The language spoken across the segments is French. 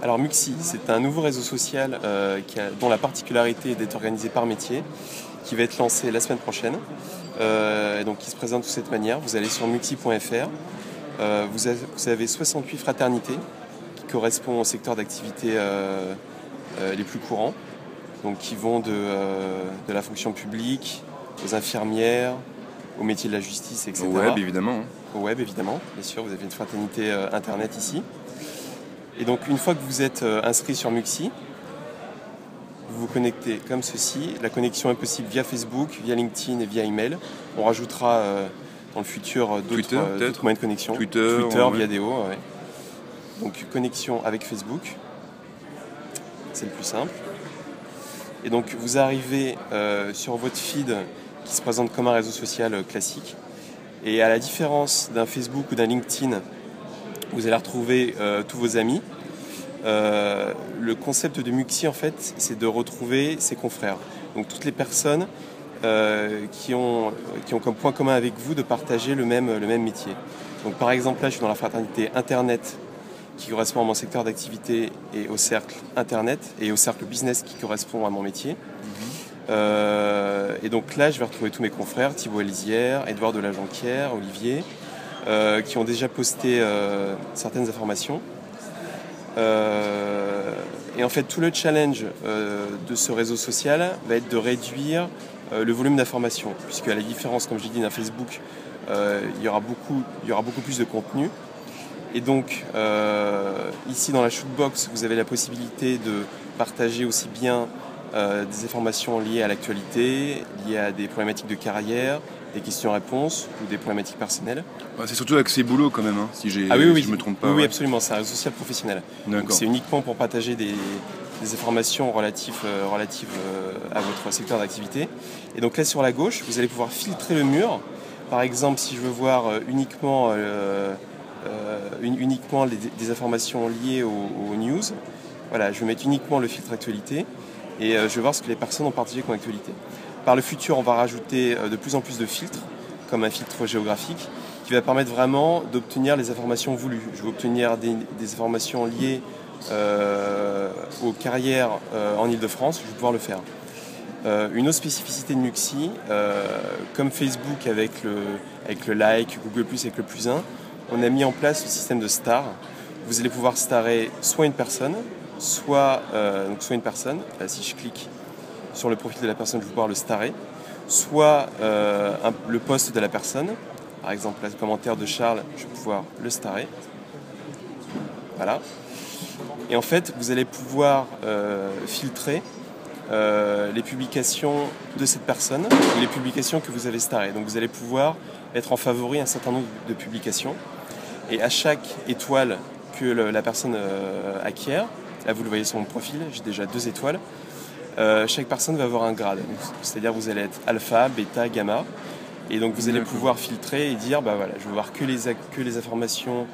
Alors Muxi, c'est un nouveau réseau social dont la particularité est d'être organisé par métier, qui va être lancé la semaine prochaine. Donc qui se présente de cette manière. Vous allez sur muxi.fr. Vous avez 68 fraternités qui correspondent au secteur d'activité les plus courants. Donc qui vont de la fonction publique aux infirmières, au métier de la justice, etc. Au web, évidemment. Au web, évidemment. Bien sûr, vous avez une fraternité Internet ici. Et donc, une fois que vous êtes inscrit sur Muxi, vous vous connectez comme ceci. La connexion est possible via Facebook, via LinkedIn et via email. On rajoutera dans le futur d'autres moyens de connexion. Twitter Viadeo. Ouais. Donc, connexion avec Facebook. C'est le plus simple. Et donc, vous arrivez sur votre feed qui se présente comme un réseau social classique. Et à la différence d'un Facebook ou d'un LinkedIn, vous allez retrouver tous vos amis. Le concept de Muxi, en fait, c'est de retrouver ses confrères. Donc toutes les personnes qui ont comme point commun avec vous de partager le même métier. Donc par exemple, là, je suis dans la fraternité Internet, qui correspond à mon secteur d'activité, et au cercle Internet, et au cercle business, qui correspond à mon métier. Et donc là, je vais retrouver tous mes confrères, Thibaut Elzière, Edouard de la Jonquière, Olivier, qui ont déjà posté certaines informations. Et en fait, tout le challenge de ce réseau social va être de réduire le volume d'informations, puisque à la différence, comme je l'ai dit, d'un Facebook, il y aura beaucoup plus de contenu. Et donc, ici dans la Shootbox, vous avez la possibilité de partager aussi bien des informations liées à l'actualité, liées à des problématiques de carrière, des questions-réponses ou des problématiques personnelles. Ouais, c'est surtout accès boulot quand même, hein, si je ne me trompe pas. Oui, absolument, c'est un réseau social professionnel. Donc c'est uniquement pour partager des informations relatives à votre secteur d'activité. Et donc là sur la gauche, vous allez pouvoir filtrer le mur. Par exemple, si je veux voir uniquement des informations liées aux news, voilà, je vais mettre uniquement le filtre actualité et je vais voir ce que les personnes ont partagé comme actualité. Par le futur, on va rajouter de plus en plus de filtres, comme un filtre géographique, qui va permettre vraiment d'obtenir les informations voulues. Je vais obtenir des informations liées aux carrières en Ile-de-France, je vais pouvoir le faire. Une autre spécificité de Muxi, comme Facebook avec le like, Google+, avec le +1, on a mis en place le système de stars. Vous allez pouvoir starer soit une personne, soit une personne, là, si je clique sur le profil de la personne, je vais pouvoir le starer, soit le post de la personne, par exemple le commentaire de Charles, je vais pouvoir le starer. Voilà. Et en fait, vous allez pouvoir filtrer les publications de cette personne et les publications que vous avez starées. Donc vous allez pouvoir mettre en favori un certain nombre de publications. Et à chaque étoile que la personne acquiert, là vous le voyez sur mon profil, j'ai déjà 2 étoiles, chaque personne va avoir un grade. C'est-à-dire vous allez être alpha, bêta, gamma. Et donc vous allez pouvoir filtrer et dire, bah voilà, je veux voir que les informations,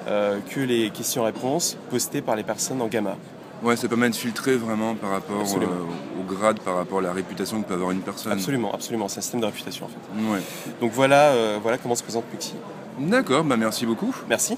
que les questions-réponses postées par les personnes en gamma. Ouais, ça permet de filtrer vraiment par rapport au grade, par rapport à la réputation que peut avoir une personne. Absolument, absolument. C'est un système de réputation en fait. Ouais. Donc voilà comment se présente Muxi. D'accord, bah merci beaucoup. Merci.